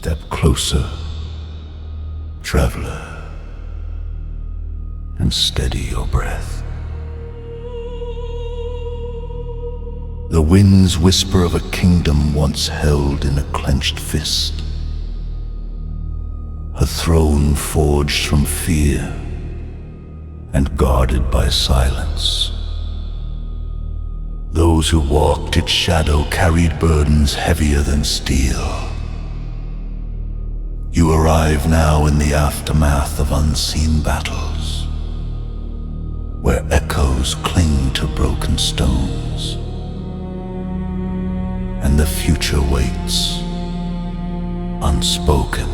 Step closer, traveler, and steady your breath. The winds whisper of a kingdom once held in a clenched fist, a throne forged from fear and guarded by silence. Those who walked its shadow carried burdens heavier than steel. You arrive now in the aftermath of unseen battles, where echoes cling to broken stones, and the future waits, unspoken.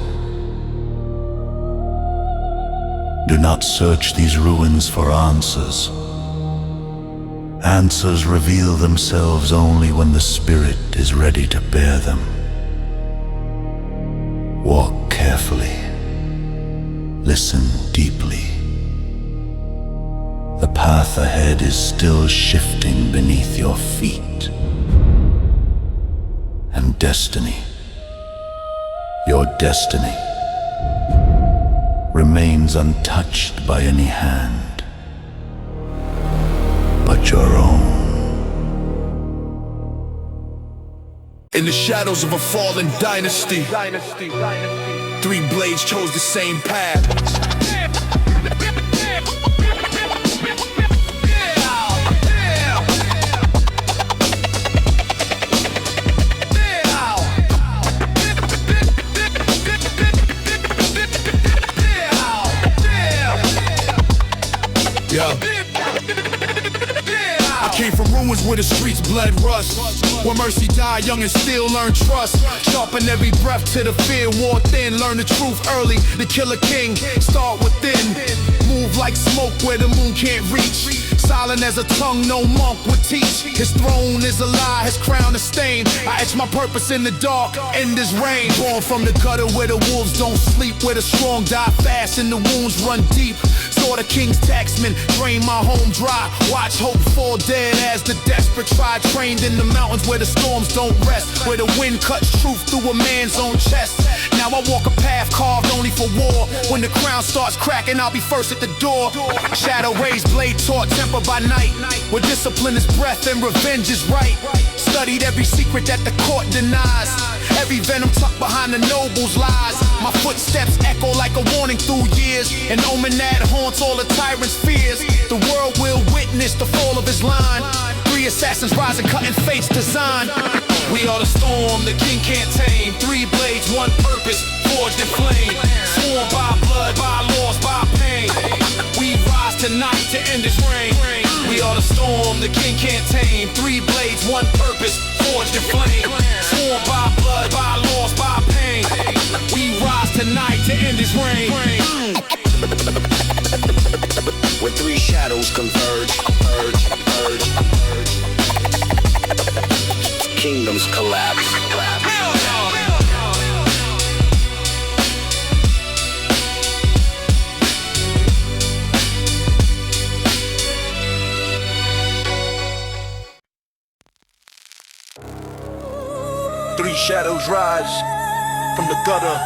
Do not search these ruins for answers. Answers reveal themselves only when the spirit is ready to bear them. Walk carefully. Listen deeply. The path ahead is still shifting beneath your feet. And destiny, your destiny, remains untouched by any hand but your own. In the shadows of a fallen dynasty, three blades chose the same path. I came from ruins where the streets bled rust, where mercy died young and still learned trust. Sharpen every breath to the fear wore thin. Learn the truth early, the killer king. Start within, move like smoke where the moon can't reach. Silent as a tongue no monk would teach. His throne is a lie, his crown a stain. I etch my purpose in the dark, in this rain. Born from the gutter where the wolves don't sleep, where the strong die fast and the wounds run deep. Saw the king's taxman drain my home dry. Watch hope fall dead as the desperate try. Trained in the mountains where the storms don't rest, where the wind cuts truth through a man's own chest. Now I walk a path carved only for war. When the crown starts cracking, I'll be first at the door. Shadow rays blade taught temper by night, where discipline is breath and revenge is right. Studied every secret that the court denies, every venom tucked behind the noble's lies. My footsteps echo like a warning through years, an omen that haunts all the tyrant's fears. The world will witness the fall of his line. Three assassins rising, cutting fate's design. We are the storm, the king can't tame. Three blades, one purpose, forged in flame. Sworn by blood, by loss, by pain. We rise tonight to end this reign. We are the storm, the king can't tame. Three blades, one purpose, forged in flame. Sworn by blood, by loss, by pain. We rise tonight to end this reign. Where three shadows converge, kingdoms collapse. Three shadows rise from the gutter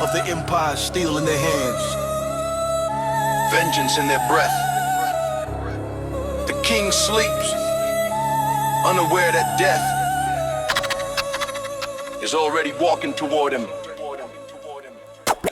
of the empire, steel in their hands, vengeance in their breath. The king sleeps, unaware that death is already walking toward him.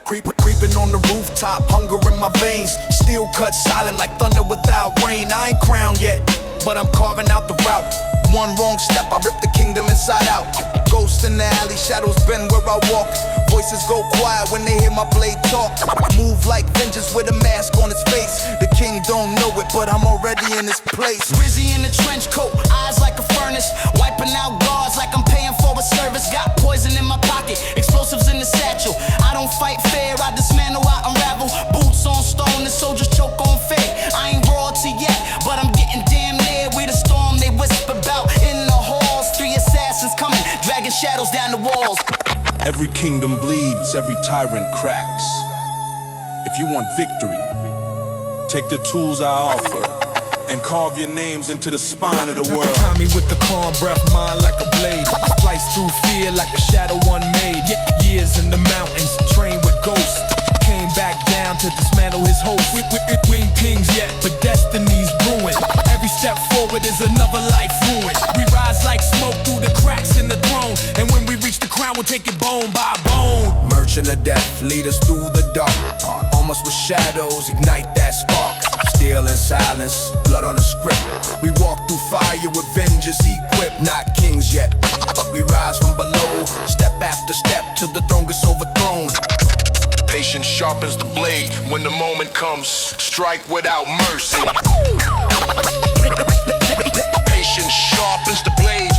Creeping on the rooftop, hunger in my veins. Steel cut silent like thunder without rain. I ain't crowned yet, but I'm carving out the route. One wrong step, I rip the kingdom inside out. Ghost in the alley, shadows bend where I walk. Voices go quiet when they hear my blade talk. Move like vengeance with a mask on his face. The king don't know it, but I'm already in his place. Rizzy in the trench coat, eyes like a furnace. Wiping out guards like I'm paying for a service. Got poison in my pocket, explosives in the satchel. I don't fight fair, I dismantle, I unravel. Boots on stone, the soldiers choke on fake. I ain't royalty yet, but I'm getting damn near. We the storm they whisper about in the halls. Three assassins coming, dragging shadows down the walls. Every kingdom bleeds, every tyrant cracks. If you want victory, take the tools I offer and carve your names into the spine of the world. Tommy with the calm breath, mind like a blade. Slice through fear like a shadow unmade. Years in the mountains, trained with ghosts. Came back down to dismantle his host. We ain't kings yet, but destiny's brewing. Every step forward is another life ruined. We rise like smoke through the cracks in the throne, and when we reach the crown, we'll take it bone by bone. Merchant of death, lead us through the dark. Almost with shadows, ignite that spark. Still in silence, blood on the script. We walk through fire with vengeance equipped. Not kings yet, but we rise from below. Step after step till the throne gets overthrown. Patience sharpens the blade. When the moment comes, strike without mercy. Patience sharpens the blade.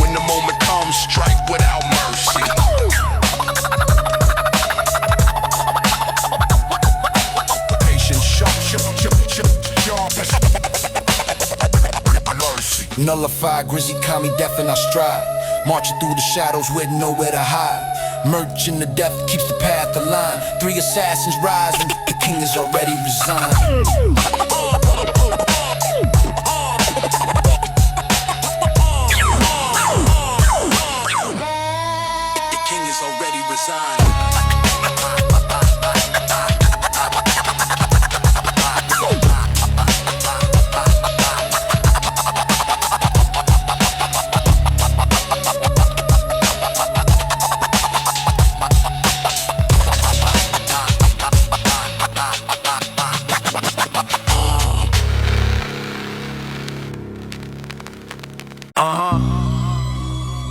When the moment comes, strike without mercy. Patience sharpens mercy. Nullify, grizzy, calm me, death in our stride. Marching through the shadows with nowhere to hide. Merchant of death keeps the path aligned. 3 assassins rise and the king is already resigned. The king is already resigned.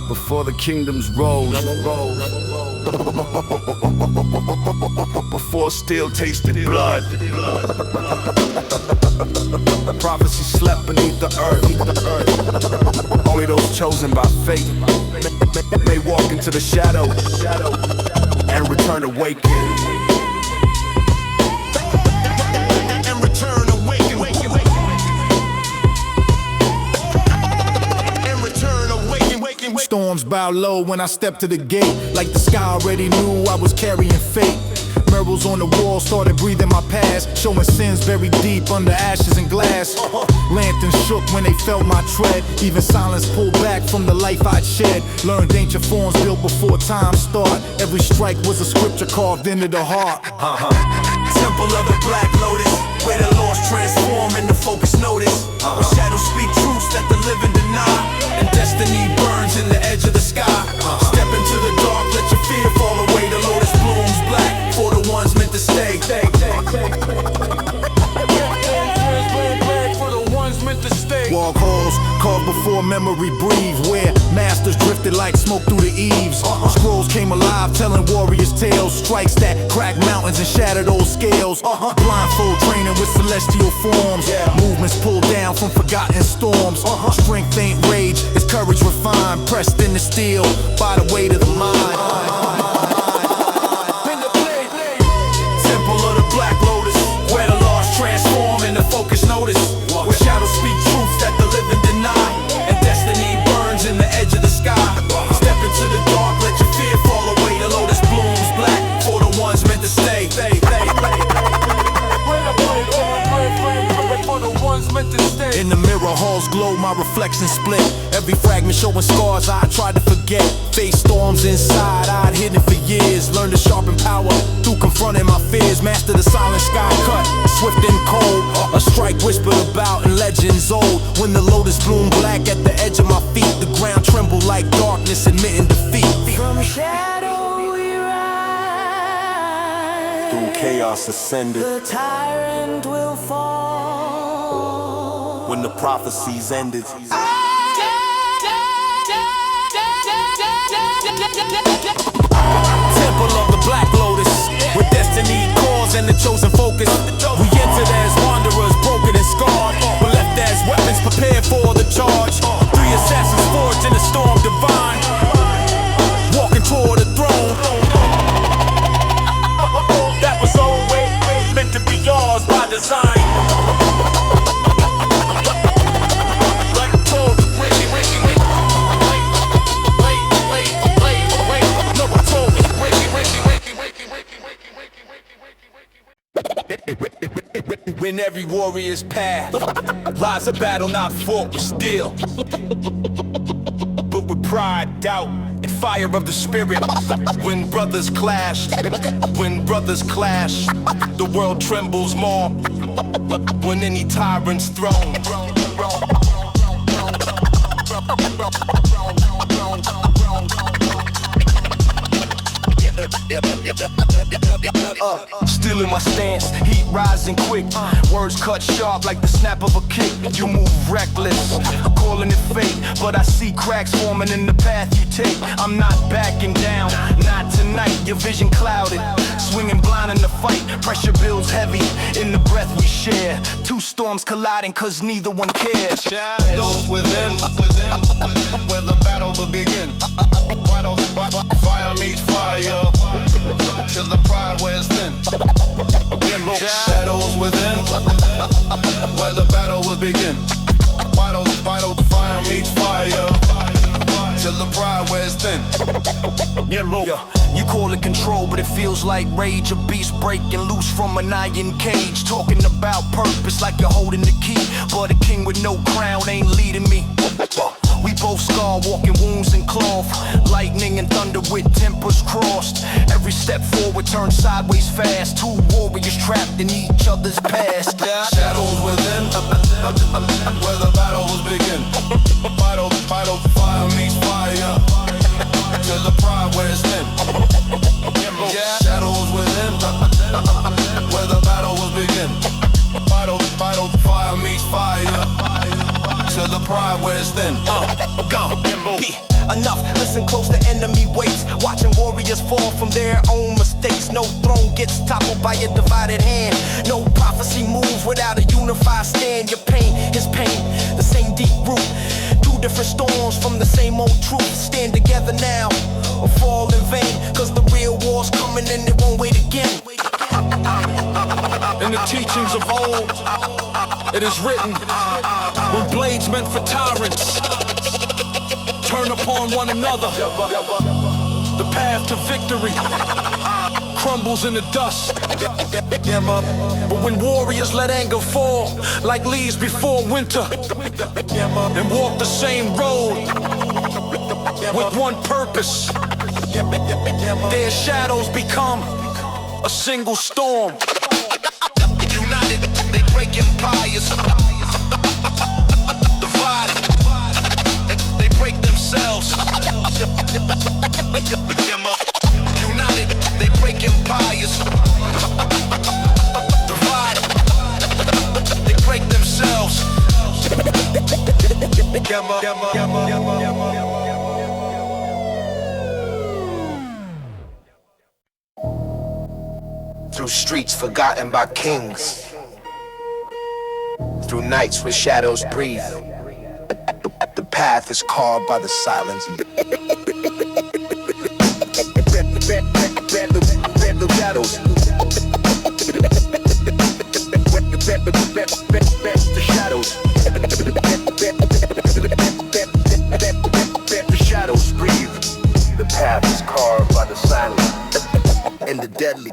Before the kingdoms rose, before steel tasted blood, prophecy slept beneath the earth. Only those chosen by fate may walk into the shadow and return awakened. Storms bow low when I step to the gate, like the sky already knew I was carrying fate. Murals on the wall started breathing my past, showing sins buried deep under ashes and glass. Lanterns shook when they felt my tread, even silence pulled back from the life I'd shed. Learned ancient forms built before time start. Every strike was a scripture carved into the heart. Temple of the Black Lotus, where the lost transform into focus notice. Where shadows speak truths that the living deny, and destiny burns in the edge of the sky. Step into the dark, let your fear fall away. The lotus blooms black for the ones meant to stay. Walk halls carved before memory breathed, where masters drifted like smoke through the eaves. Scrolls came alive telling warriors' tales, strikes that crack mountains and shattered old scales. Blindfold training with celestial forms, movements pulled down from forgotten storms. Strength ain't rage, it's courage refined, pressed in the steel by the weight of the mind. Temple of the Black Lotus, where the lost transform into focus notice. Where shadows speak truths that the living deny, and destiny burns in the edge of the sky. Step into the dark, let your fear fall away. The lotus blooms black for the ones meant to stay. In the mirror, halls glow, my reflection split. Every fragment showing scars I tried to forget. Face storms inside, I'd hidden for years. Learned to sharpen power through confronting my fears. Master the silent sky cut, swift and cold. A strike whispered about in legends old. When the lotus bloomed black at the edge of my feet, the ground trembled like darkness admitting defeat. From shadow we rise, Through chaos ascended, the tyrant will fall. when the prophecies ended. Temple of the Black Lotus, with destiny calls and the chosen focus. We entered as wanderers, broken and scarred, but left as weapons prepared for the charge. 3 assassins forged in a storm divine, walking toward the throne that was always meant to be yours by design. In every warrior's path lies a battle not fought with steel, but with pride, doubt, and fire of the spirit. When brothers clash, the world trembles more. When any tyrant's thrown, still in my stance, heat rising quick. Words cut sharp like the snap of a kick. You move reckless, calling it fate, but I see cracks forming in the path you take. I'm not backing down, not tonight. Your vision clouded, swinging blind in the fight. Pressure builds heavy in the breath we share. Two storms colliding cause neither one cares. Shadows within, where the battle will begin. Fire meets fire, till the pride wears thin. Shadows within, where the battle will begin. Fire meets fire, till the pride wears thin. You call it control, but it feels like rage. A beast breaking loose from an iron cage. Talking about purpose like you're holding the key, but a king with no crown ain't leading me. We both scarred, walking wounds and cloth. Lightning and thunder with tempers crossed. Every step forward turns sideways fast. Two warriors trapped in each other's past. Shadows within, where the battle will begin. Fire meets fire, till the pride wears thin. Shadows within, where the battle will begin. Fire meets fire, till the pride wears thin. Enough, listen close, the enemy waits. Watching warriors fall from their own mistakes. No throne gets toppled by a divided hand. No prophecy moves without a unified stand. Your pain, his pain, the same deep root. Two different storms from the same old truth. Stand together now or fall in vain, cause the real war's coming and it won't wait again. In the teachings of old, it is written, when blades meant for tyrants turn upon one another, the path to victory crumbles in the dust. But when warriors let anger fall like leaves before winter and walk the same road with one purpose, their shadows become a single storm. United, they break empires. Divided, they break themselves. United, they break empires. Divided, they break themselves. Through streets forgotten by kings, through nights where shadows breathe, the path is carved by the silence. The shadows, the shadows, the shadows breathe. The path is carved by the silence. And the deadly.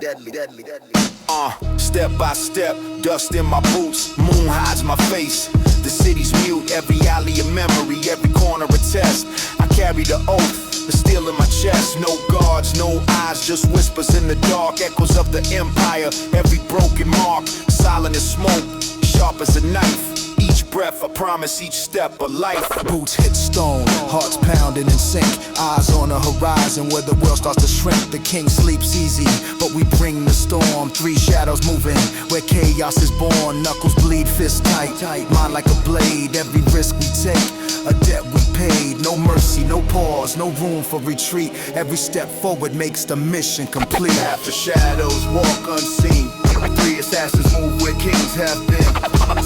Step by step, dust in my boots, moon hides my face. The city's mute, every alley a memory, every corner a test. I carry the oath, the steel in my chest. No guards, no eyes, just whispers in the dark. Echoes of the empire, every broken mark. Silent as smoke, sharp as a knife. Each breath, I promise, each step of life. Boots hit stone, hearts pounding in sync. Eyes on the horizon where the world starts to shrink. The king sleeps easy, but we bring the storm. Three shadows moving, where chaos is born. Knuckles bleed, fists tight, mind like a blade. Every risk we take, a debt we paid. No mercy, no pause, no room for retreat. Every step forward makes the mission complete. After shadows walk unseen, three assassins move where kings have been.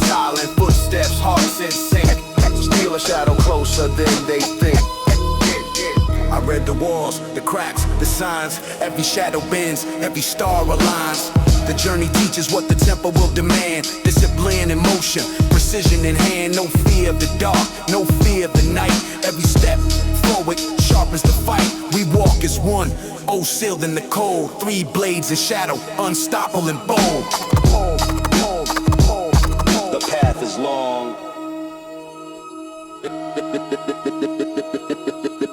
Silent footsteps, hearts in sync. Steal a shadow closer than they think. I read the walls, the cracks, the signs. Every shadow bends, every star aligns. The journey teaches what the tempo will demand. Discipline in motion, precision in hand. No fear of the dark, no fear of the night. Every step forward sharpens the fight. We walk as one, old sealed in the cold. Three blades in shadow, unstoppable and bold. The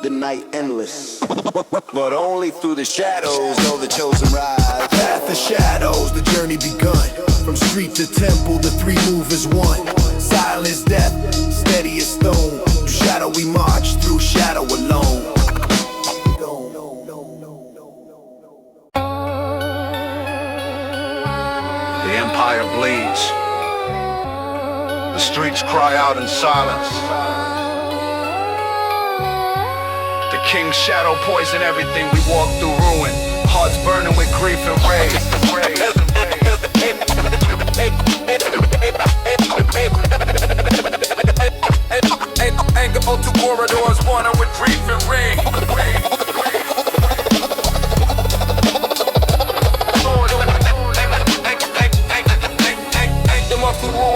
night endless, but only through the shadows know the chosen rise. Path of shadows, the journey begun. From street to temple, the three move as one. Silence, death, steady as stone. Through shadow we march, through shadow alone. The empire bleeds. The streets cry out in silence. The king's shadow poison everything. We walk through ruin. Hearts burning with grief and rage. Anger out to corridors, born with grief and rage.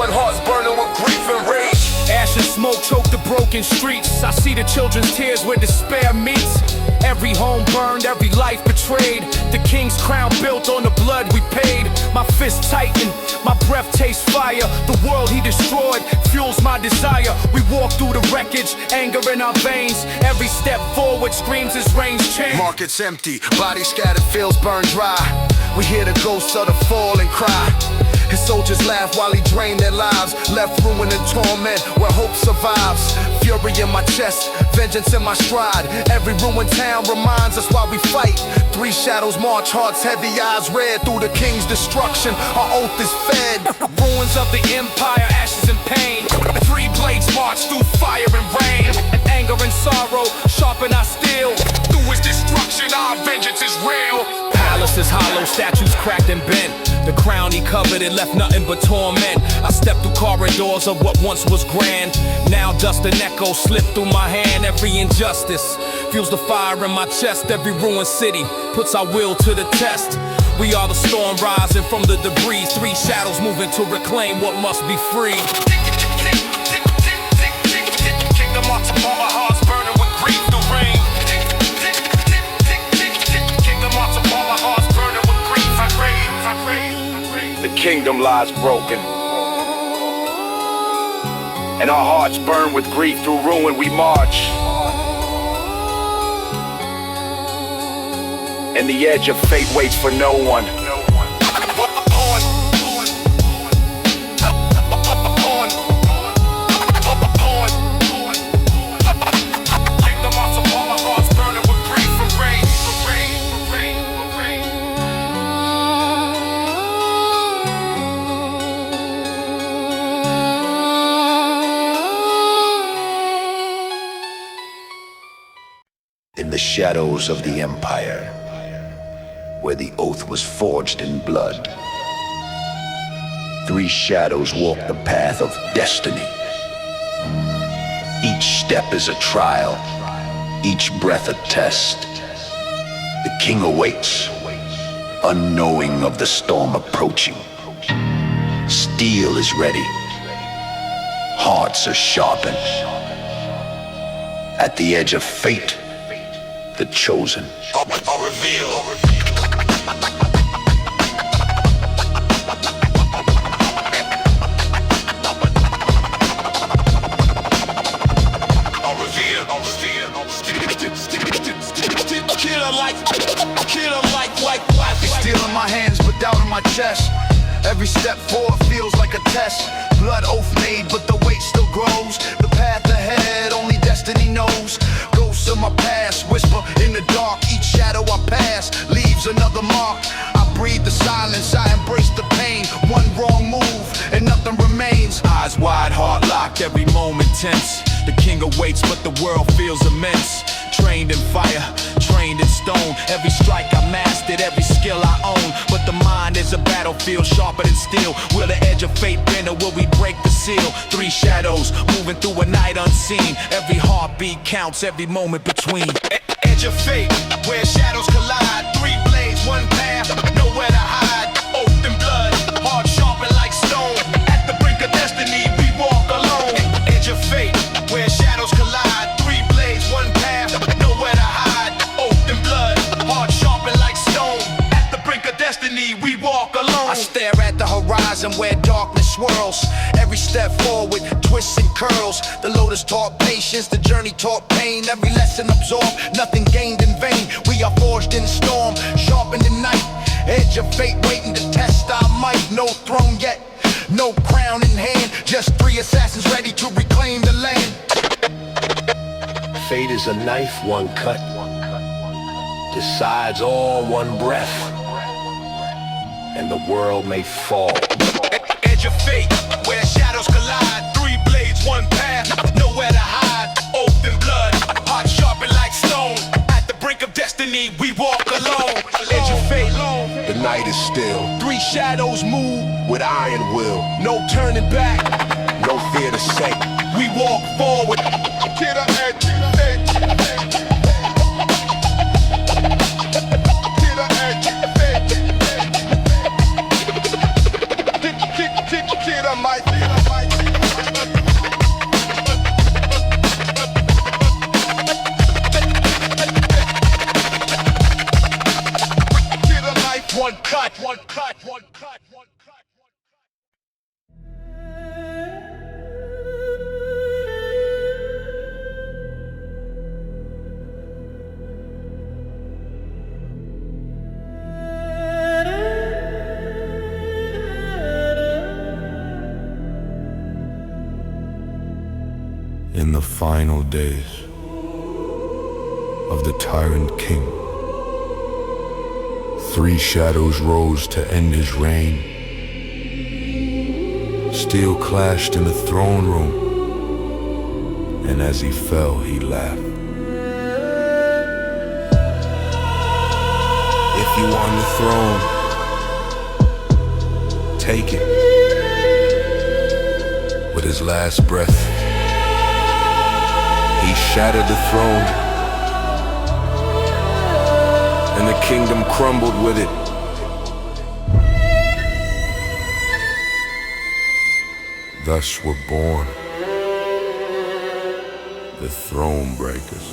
Hearts burning with grief and rage. Ash and smoke choke the broken streets. I see the children's tears where despair meets. Every home burned, every life betrayed. The king's crown built on the blood we paid. My fists tighten, my breath tastes fire. The world he destroyed fuels my desire. We walk through the wreckage, anger in our veins. Every step forward screams his reigns change. Markets empty, bodies scattered, fields burned dry. We hear the ghosts of the fallen cry. His soldiers laugh while he drained their lives. Left ruin and torment where hope survives. Fury in my chest, vengeance in my stride. Every ruined town reminds us why we fight. Three shadows march, hearts heavy, eyes red. Through the king's destruction, our oath is fed. Ruins of the empire, ashes and pain. Three blades march through fire and rain. Anger and sorrow sharpen our steel. Through his destruction, our vengeance is real. Palaces hollow, statues cracked and bent. The crown he covered, it left nothing but torment. I stepped through corridors of what once was grand. Now dust and echo slip through my hand. Every injustice fuels the fire in my chest. Every ruined city puts our will to the test. We are the storm rising from the debris. Three shadows moving to reclaim what must be free. Kingdom hearts upon my hearts burning with grief through rain. Kingdom hearts upon my hearts burning with grief. I crave. The kingdom lies broken, and our hearts burn with grief. Through ruin we march, and the edge of fate waits for no one. In the shadows of the empire, where the oath was forged in blood, three shadows walk the path of destiny. Each step is a trial, each breath a test. The king awaits, unknowing of the storm approaching. Steel is ready, hearts are sharpened. At the edge of fate, the chosen are revealed. Steel in my hands, but doubt in my chest. Every step forward feels like a test. Blood oath made, but the weight still grows. The path ahead, only destiny knows. Ghosts of my past whisper in the dark. Each shadow I pass leaves another mark. I breathe the silence, I embrace the pain. One wrong move and nothing remains. Eyes wide, heart locked, every moment tense. The king awaits, but the world feels immense. Trained in fire, trained in stone. Every strike I mastered, every skill I own. But the mind is a battlefield sharper than steel. Will the edge of fate bend or will we break the seal? Three shadows moving through a night unseen. Every heartbeat counts, every moment between. Edge of fate, where shadows collide. Three blades, one path, nowhere to hide. Oath and blood, heart sharpened like stone. At the brink of destiny, we walk alone. Edge of fate, where shadows collide. Three blades, one path, nowhere to hide. Oath and blood, heart sharpened like stone. At the brink of destiny, we walk alone. I stare at the horizon where darkness swirls. Every step forward, twists and curls. The lotus taught patience, the journey taught pain. Every lesson absorbed, nothing gained in vain. We are forged in storm, sharpened in night. Edge of fate waiting to test our might. No throne yet, no crown in hand. Just 3 assassins ready to reclaim the land. Fate is a knife, one cut decides all, one breath, and the world may fall. Edge of fate, where shadows collide. 3 blades, 1 path, nowhere to hide. Oath and blood, heart sharpened like stone. At the brink of destiny, we walk alone. Edge of fate, The night is still, 3 shadows move. with iron will, No turning back, no fear to say. we walk forward. To the edge, edge. To the edge, edge. To the mic. To the life, one cut, one cut, one cut, one cut. In the final days of the tyrant king, 3 shadows rose to end his reign. Steel clashed in the throne room, and as he fell, he laughed. If you on the throne, take it. With his last breath, he shattered the throne, and the kingdom crumbled with it. Thus were born the throne breakers.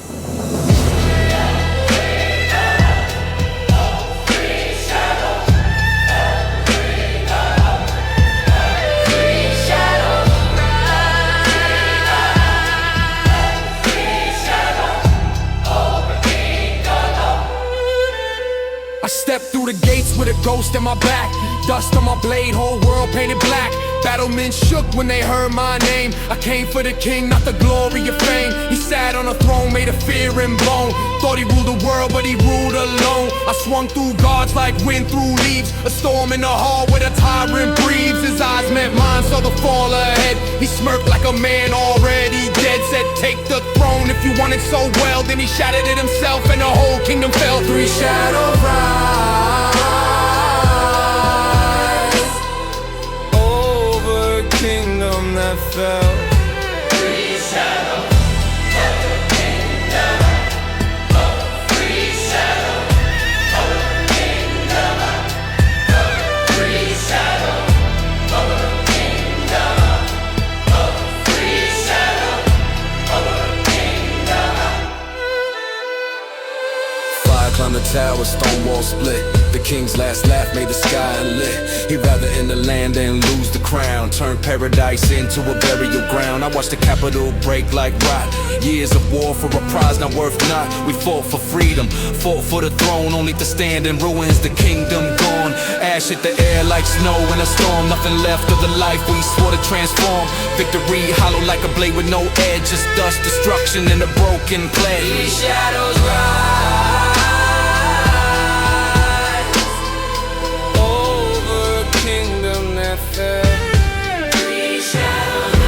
I stepped through the gates with a ghost in my back. Dust on my blade, whole world painted black. Battlemen shook when they heard my name. I came for the king, not the glory of fame. He sat on a throne made of fear and bone. Thought he ruled the world, but he ruled alone. I swung through guards like wind through leaves. A storm in the hall where the tyrant breathes. His eyes met mine, saw the fall ahead. He smirked like a man already dead. Said, take the throne if you want it so well. Then he shattered it himself and the whole kingdom fell. 3 shadows rise over a kingdom that fell. 3 shadows of the kingdom. 3 shadows of the kingdom. 3 shadows of the kingdom. 3 shadows of the kingdom. Fire climbed the tower, stone wall split. The king's last laugh made the sky unlit. He'd rather in the land than lose the crown. Turn paradise into a burial ground. I watched the capital break like rot. Years of war for a prize not worth not. We fought for freedom, fought for the throne, only to stand in ruins. The kingdom gone. Ash hit the air like snow in a storm. Nothing left of the life we swore to transform. Victory hollow like a blade with no edge. Just dust, destruction, and a broken pledge. 3 shadows rise over a kingdom that fell. 3 shadows.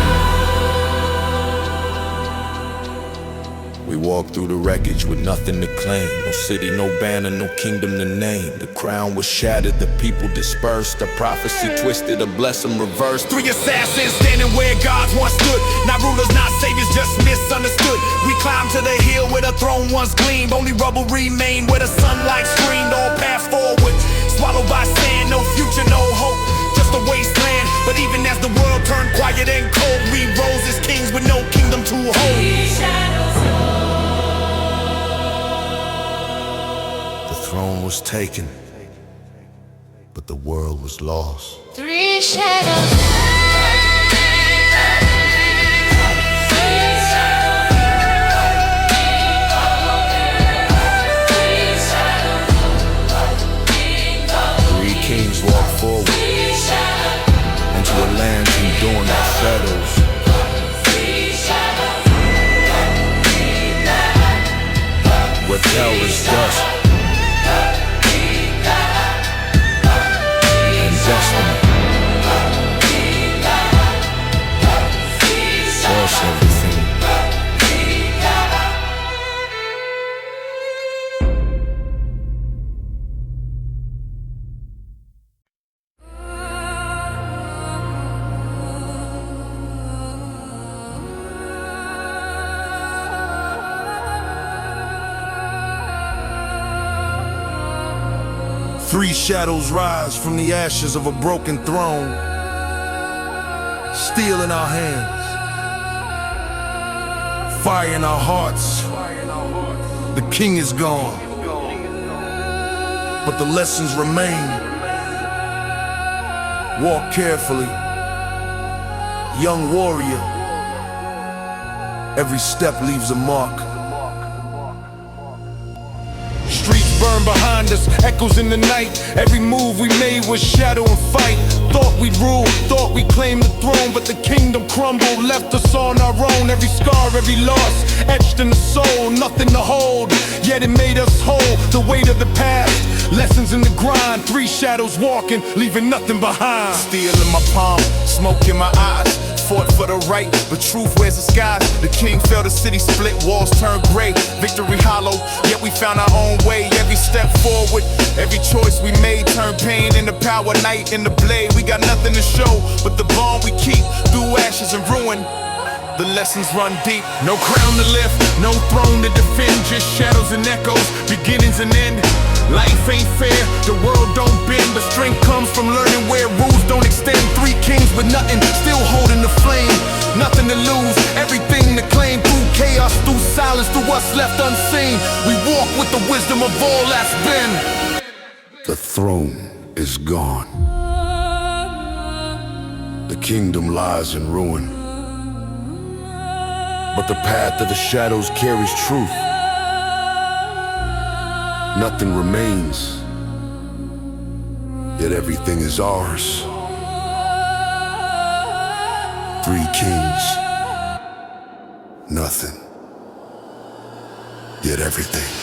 We walked through the wreckage with nothing to claim. No city, no banner, no kingdom to name. The crown was shattered, the people dispersed. The prophecy twisted, a blessing reversed. 3 assassins standing where gods once stood. Not rulers, not saviors, just misunderstood. We climbed to the hill where the throne once gleamed. Only rubble remained where the sunlight streamed. All paths forward, swallowed by sand. No future, no hope, just a wasteland. But even as the world turned quiet and cold, we rose as kings with no kingdom to hold. 3 shadows. The throne was taken, but the world was lost. 3 shadows. dull as dust. And destiny. Force everything. Three shadows rise from the ashes of a broken throne. Steel in our hands, fire in our hearts. The king is gone, but the lessons remain. Walk carefully, young warrior. Every step leaves a mark. Streets burn behind us, echoes in the night. Every move we made was shadow and fight. Thought we'd rule, thought we claimed the throne, but the kingdom crumbled, left us on our own. Every scar, every loss, etched in the soul, nothing to hold, yet it made us whole. The weight of the past, lessons in the grind. Three shadows walking, leaving nothing behind. Steel in my palm, smoke in my eyes. Fought for the right, but truth wears a disguise. The king fell, the city split, walls turned gray. Victory hollow, yet we found our own way. Every step forward, every choice we made turned pain into power. Night in the blade, we got nothing to show but the bond we keep through ashes and ruin. The lessons run deep. No crown to lift, no throne to defend, just shadows and echoes, beginnings and end. Life ain't fair, the world don't bend, but strength comes from learning where rules don't extend. Three kings with nothing, still holding the flame. Nothing to lose, everything to claim. Through chaos, through silence, through what's left unseen, we walk with the wisdom of all that's been. The throne is gone. The kingdom lies in ruin. But the path of the shadows carries truth. Nothing remains, yet everything is ours. Three kings, nothing, yet everything.